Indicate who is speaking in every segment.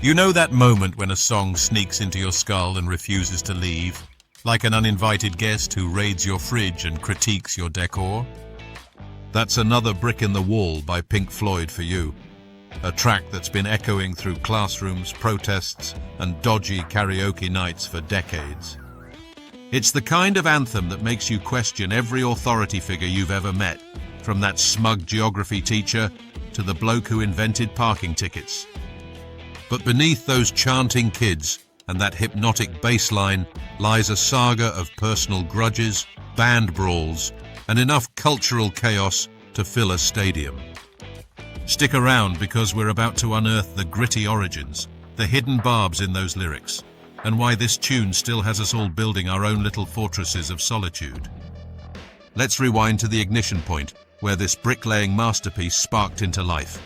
Speaker 1: You know that moment when a song sneaks into your skull and refuses to leave? Like an uninvited guest who raids your fridge and critiques your decor? That's Another Brick in the Wall by Pink Floyd for you. A track that's been echoing through classrooms, protests, and dodgy karaoke nights for decades. It's the kind of anthem that makes you question every authority figure you've ever met, from that smug geography teacher to the bloke who invented parking tickets. But beneath those chanting kids and that hypnotic bass line lies a saga of personal grudges, band brawls, and enough cultural chaos to fill a stadium. Stick around because we're about to unearth the gritty origins, the hidden barbs in those lyrics, and why this tune still has us all building our own little fortresses of solitude. Let's rewind to the ignition point, where this bricklaying masterpiece sparked into life.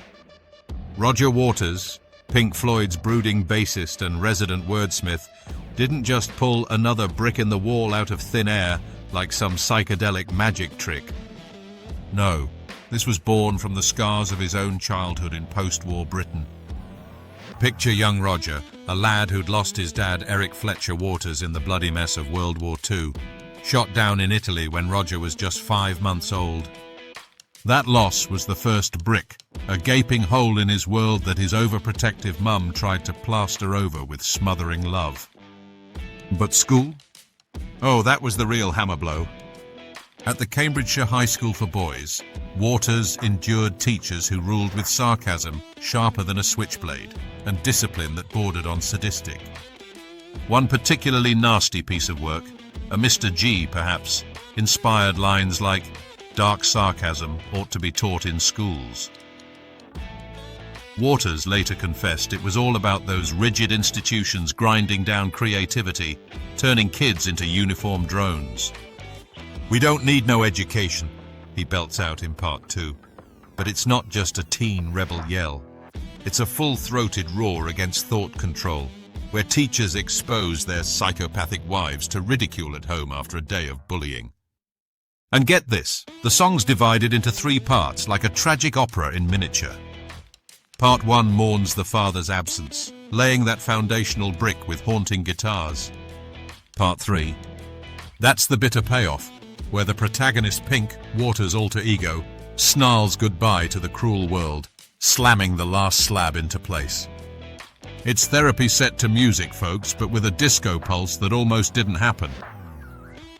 Speaker 1: Roger Waters, Pink Floyd's brooding bassist and resident wordsmith, didn't just pull another brick in the wall out of thin air like some psychedelic magic trick. No, this was born from the scars of his own childhood in post-war Britain. Picture young Roger, a lad who'd lost his dad Eric Fletcher Waters in the bloody mess of World War II, shot down in Italy when Roger was just 5 months old. That loss was the first brick, a gaping hole in his world that his overprotective mum tried to plaster over with smothering love. But school? Oh, that was the real hammer blow. At the Cambridgeshire High School for Boys, Waters endured teachers who ruled with sarcasm sharper than a switchblade and discipline that bordered on sadistic. One particularly nasty piece of work, a Mr. G perhaps, inspired lines like, "Dark sarcasm ought to be taught in schools." Waters later confessed it was all about those rigid institutions grinding down creativity, turning kids into uniform drones. "We don't need no education," he belts out in part 2. But it's not just a teen rebel yell. It's a full-throated roar against thought control, where teachers expose their psychopathic wives to ridicule at home after a day of bullying. And get this, the song's divided into 3 parts like a tragic opera in miniature. Part 1 mourns the father's absence, laying that foundational brick with haunting guitars. Part 3, that's the bitter payoff, where the protagonist Pink, Waters' alter ego, snarls goodbye to the cruel world, slamming the last slab into place. It's therapy set to music, folks, but with a disco pulse that almost didn't happen.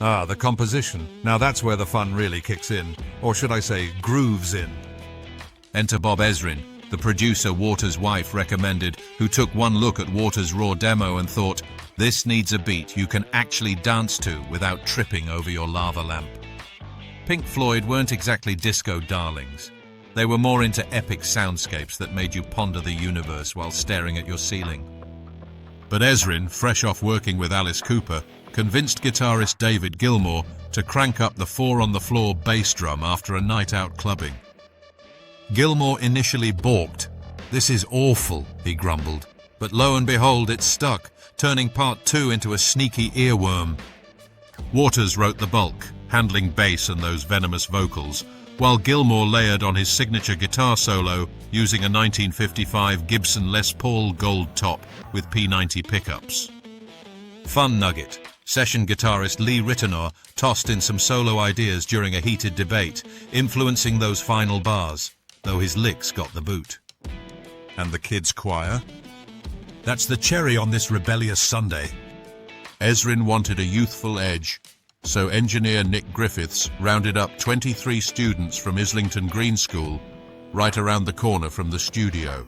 Speaker 1: Ah, the composition. Now that's where the fun really kicks in, or should I say, grooves in. Enter Bob Ezrin, the producer Waters' wife recommended, who took one look at Waters' raw demo and thought, this needs a beat you can actually dance to without tripping over your lava lamp. Pink Floyd weren't exactly disco darlings. They were more into epic soundscapes that made you ponder the universe while staring at your ceiling. But Ezrin, fresh off working with Alice Cooper, convinced guitarist David Gilmour to crank up the 4-on-the-floor bass drum after a night out clubbing. Gilmour initially balked. "This is awful," he grumbled. But lo and behold, it stuck, turning part 2 into a sneaky earworm. Waters wrote the bulk, handling bass and those venomous vocals, while Gilmour layered on his signature guitar solo using a 1955 Gibson Les Paul Gold Top with P90 pickups. Fun nugget. Session guitarist Lee Ritenour tossed in some solo ideas during a heated debate, influencing those final bars, though his licks got the boot. And the kids' choir? That's the cherry on this rebellious Sunday. Ezrin wanted a youthful edge, so engineer Nick Griffiths rounded up 23 students from Islington Green School, right around the corner from the studio.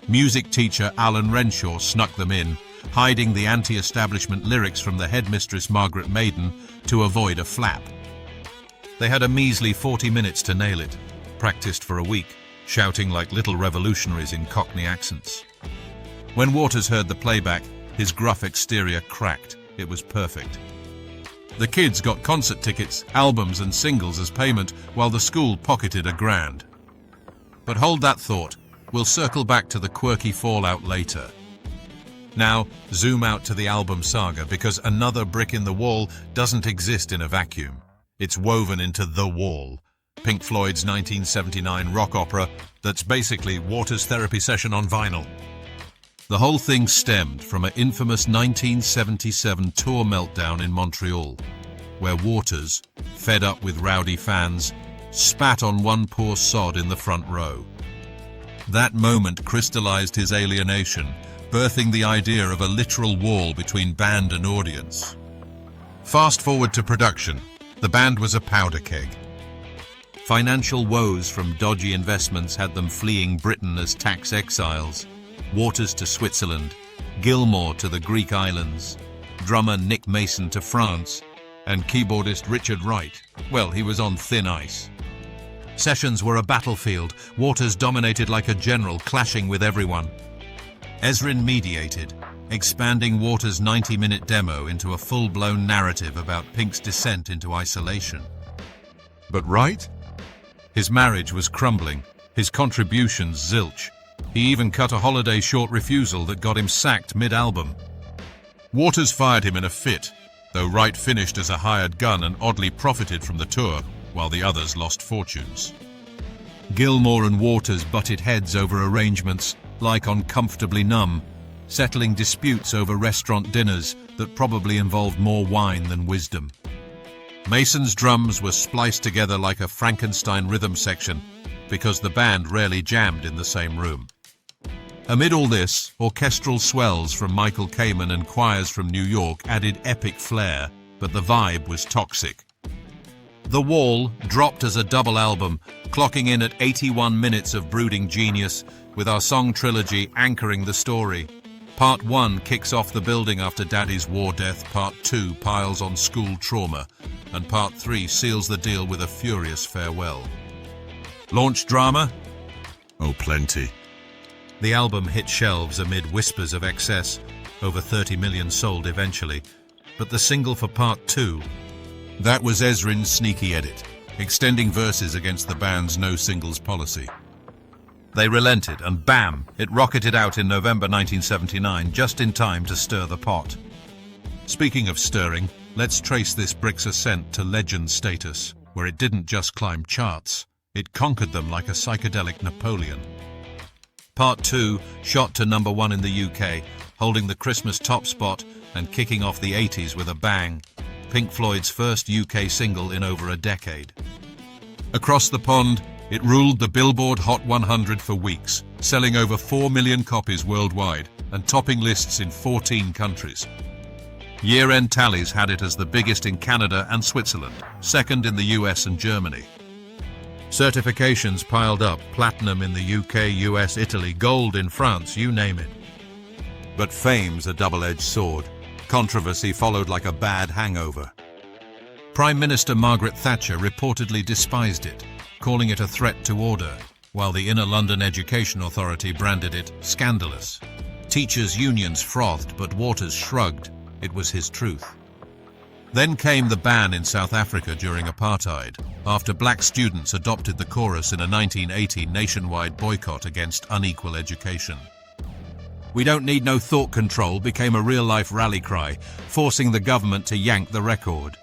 Speaker 1: Music teacher Alan Renshaw snuck them in, hiding the anti-establishment lyrics from the headmistress Margaret Maiden to avoid a flap. They had a measly 40 minutes to nail it, practiced for a week, shouting like little revolutionaries in Cockney accents. When Waters heard the playback, his gruff exterior cracked. It was perfect. The kids got concert tickets, albums and singles as payment, while the school pocketed $1,000. But hold that thought. We'll circle back to the quirky fallout later. Now, zoom out to the album Saga, because Another Brick in the Wall doesn't exist in a vacuum. It's woven into The Wall, Pink Floyd's 1979 rock opera that's basically Waters' therapy session on vinyl. The whole thing stemmed from an infamous 1977 tour meltdown in Montreal, where Waters, fed up with rowdy fans, spat on one poor sod in the front row. That moment crystallized his alienation, birthing the idea of a literal wall between band and audience. Fast forward to production. The band was a powder keg. Financial woes from dodgy investments had them fleeing Britain as tax exiles. Waters to Switzerland, Gilmour to the Greek islands, drummer Nick Mason to France, and keyboardist Richard Wright, well, he was on thin ice. Sessions were a battlefield. Waters dominated like a general, clashing with everyone. Ezrin mediated, expanding Waters' 90-minute demo into a full-blown narrative about Pink's descent into isolation. But Wright? His marriage was crumbling, his contributions zilch. He even cut a holiday-short refusal that got him sacked mid-album. Waters fired him in a fit, though Wright finished as a hired gun and oddly profited from the tour, while the others lost fortunes. Gilmour and Waters butted heads over arrangements like on Comfortably Numb, settling disputes over restaurant dinners that probably involved more wine than wisdom. Mason's drums were spliced together like a Frankenstein rhythm section because the band rarely jammed in the same room. Amid all this, orchestral swells from Michael Kamen and choirs from New York added epic flair, but the vibe was toxic. The Wall dropped as a double album, clocking in at 81 minutes of brooding genius, with our song trilogy anchoring the story. Part 1 kicks off the building after Daddy's war death, Part 2 piles on school trauma, and Part 3 seals the deal with a furious farewell. Launch drama? Oh, plenty. The album hit shelves amid whispers of excess, over 30 million sold eventually, but the single for Part 2, that was Ezrin's sneaky edit, extending verses against the band's no-singles policy. They relented, and bam, it rocketed out in November 1979, just in time to stir the pot. Speaking of stirring, let's trace this brick's ascent to legend status, where it didn't just climb charts, it conquered them like a psychedelic Napoleon. Part 2 shot to #1 in the UK, holding the Christmas top spot and kicking off the 80s with a bang, Pink Floyd's first UK single in over a decade. Across the pond, it ruled the Billboard Hot 100 for weeks, selling over 4 million copies worldwide and topping lists in 14 countries. Year-end tallies had it as the biggest in Canada and Switzerland, second in the US and Germany. Certifications piled up, platinum in the UK, US, Italy, gold in France, you name it. But fame's a double-edged sword. Controversy followed like a bad hangover. Prime Minister Margaret Thatcher reportedly despised it, calling it a threat to order, while the Inner London Education Authority branded it scandalous. Teachers' unions frothed, but Waters shrugged. It was his truth. Then came the ban in South Africa during apartheid, after black students adopted the chorus in a 1980 nationwide boycott against unequal education. "We don't need no thought control" became a real-life rally cry, forcing the government to yank the record.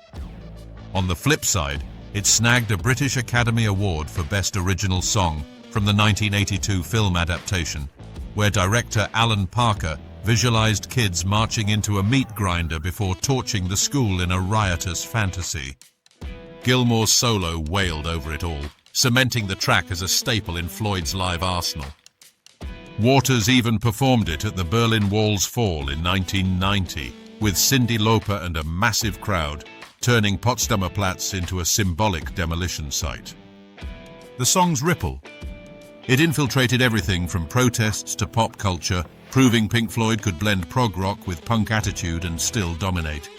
Speaker 1: On the flip side, it snagged a British Academy Award for Best Original Song from the 1982 film adaptation, where director Alan Parker visualized kids marching into a meat grinder before torching the school in a riotous fantasy. Gilmour's solo wailed over it all, cementing the track as a staple in Floyd's live arsenal. Waters even performed it at the Berlin Wall's fall in 1990, with Cyndi Lauper and a massive crowd, turning Potsdamer Platz into a symbolic demolition site. The song's ripple. It infiltrated everything from protests to pop culture, proving Pink Floyd could blend prog rock with punk attitude and still dominate.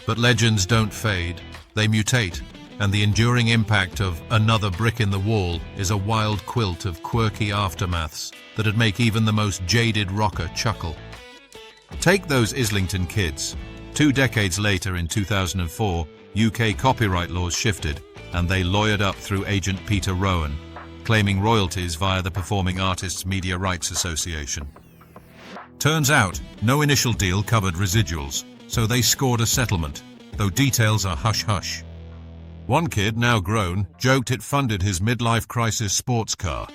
Speaker 1: But legends don't fade, they mutate, and the enduring impact of Another Brick in the Wall is a wild quilt of quirky aftermaths that'd make even the most jaded rocker chuckle. Take those Islington Kids. 2 decades later, in 2004, UK copyright laws shifted, and they lawyered up through agent Peter Rowan, claiming royalties via the Performing Artists Media Rights Association. Turns out, no initial deal covered residuals, so they scored a settlement, though details are hush-hush. One kid, now grown, joked it funded his midlife crisis sports car.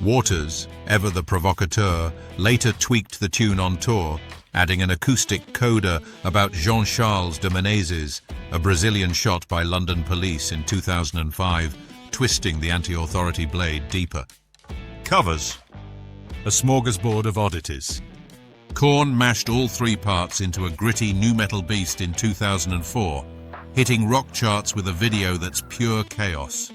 Speaker 1: Waters, ever the provocateur, later tweaked the tune on tour, adding an acoustic coda about Jean-Charles de Menezes, a Brazilian shot by London police in 2005, twisting the anti-authority blade deeper. Covers. A smorgasbord of oddities. Korn mashed all three parts into a gritty nu metal beast in 2004, hitting rock charts with a video that's pure chaos.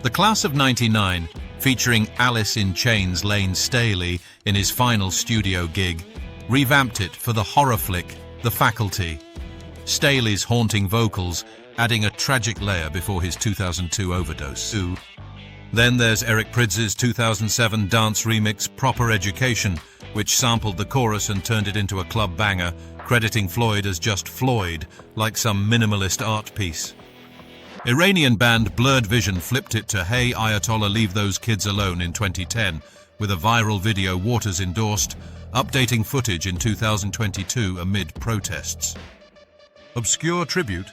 Speaker 1: The Class of '99, featuring Alice in Chains' Lane Staley in his final studio gig, revamped it for the horror flick The Faculty. Staley's haunting vocals adding a tragic layer before his 2002 overdose. Then there's Eric Prydz' 2007 dance remix Proper Education, which sampled the chorus and turned it into a club banger, crediting Floyd as just Floyd, like some minimalist art piece. Iranian band Blurred Vision flipped it to Hey Ayatollah Leave Those Kids Alone in 2010, with a viral video Waters endorsed, updating footage in 2022 amid protests. Obscure tribute.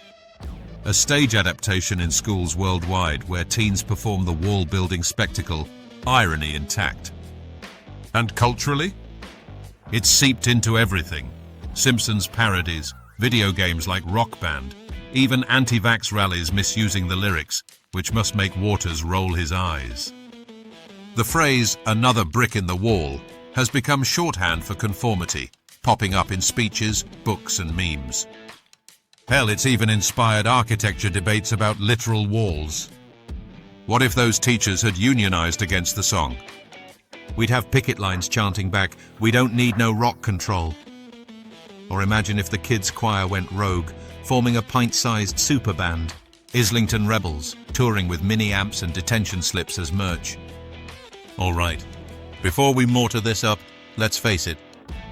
Speaker 1: A stage adaptation in schools worldwide where teens perform the wall-building spectacle, irony intact. And culturally? It's seeped into everything. Simpsons parodies, video games like Rock Band, even anti-vax rallies misusing the lyrics, which must make Waters roll his eyes. The phrase, another brick in the wall, has become shorthand for conformity, popping up in speeches, books and memes. Hell, it's even inspired architecture debates about literal walls. What if those teachers had unionized against the song? We'd have picket lines chanting back, "We don't need no rock control." Or imagine if the kids' choir went rogue, forming a pint-sized super band, Islington Rebels, touring with mini amps and detention slips as merch. All right, before we mortar this up, let's face it,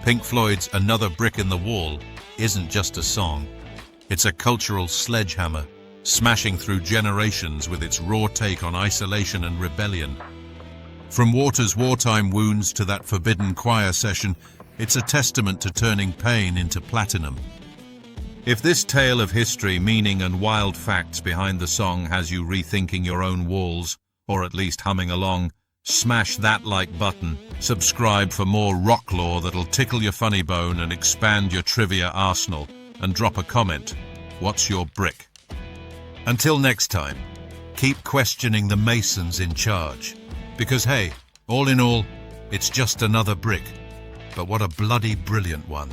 Speaker 1: Pink Floyd's Another Brick in the Wall isn't just a song. It's a cultural sledgehammer, smashing through generations with its raw take on isolation and rebellion. From Waters' wartime wounds to that forbidden choir session, it's a testament to turning pain into platinum. If this tale of history, meaning and wild facts behind the song has you rethinking your own walls, or at least humming along, smash that like button, subscribe for more rock lore that'll tickle your funny bone and expand your trivia arsenal, and drop a comment. What's your brick? Until next time, keep questioning the Masons in charge. Because hey, all in all, it's just another brick. But what a bloody brilliant one.